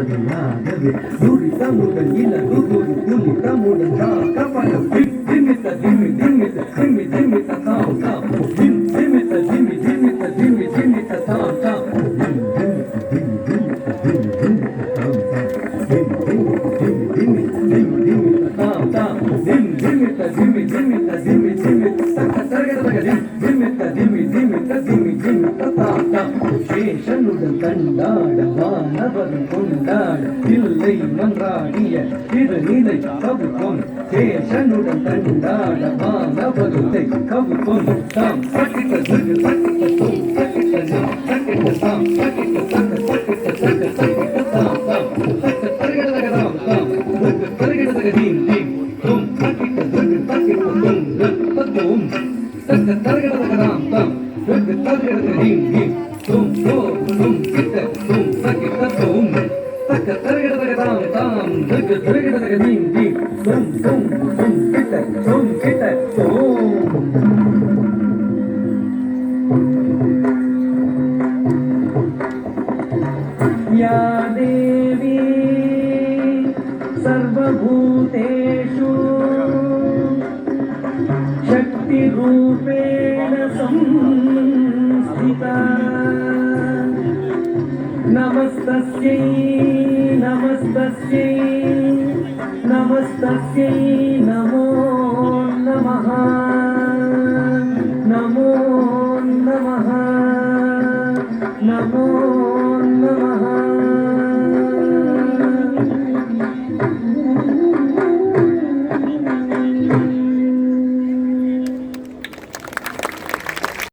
ಬದಲಾಗದೆ ನುರಿತಮುடன் ಇಲ್ಲದುಗುರು ಕುಲಿತಮುடன் ಕಪಟ ಧಿಮ್ಮಿತ ಧಿಮ್ಮಿ ಧಿಮ್ಮಿತ ಧಿಮ್ಮಿ ಧಿಮ್ಮಿತ ತಾವು ತಾವು ಧಿಮ್ಮಿತ ಧಿಮ್ಮಿ ಧಿಮ್ಮಿತ ಧಿಮ್ಮಿ ಧಿಮ್ಮಿತ ತಾವು ತಾವು சேஷனுடன் கண்டாட வானவரும் கொண்டாட இல்லை மன்றாடிய திருநிலை கவுக்கும் சேஷனுடன் கண்டாட வானவருத்தை கவுக்கும் தாம் சக்கிட்ட சக்கு சக்கிட்ட தூம் சக்கிட்ட நாம் சக்கிட்ட தாம் சக்கிட்ட சக்க சக்கிட்ட சக்க சக்கிட்ட தாம் தாம் சக்க தருகிறதக தாம் தாம் சக்க தருகிறதக தீம் தீம் தூம் சக்கிட்ட சக்கு சக்கிட்ட தூம் சக்க தூம் சக்க தருகிறதக தாம் தாம் சக்க தருகிறதக தீம் தீம் tum tum tum kita tum sakita tum taka tarigada tam tam taka tarigada dim dim tum tum kita tum या देवी सर्वभूतेषु शक्ति रूपेण संस्थिता नमस्तस्यै नमस्तस्यै नमस्तस्यै नमो नमः नमो नमः नमो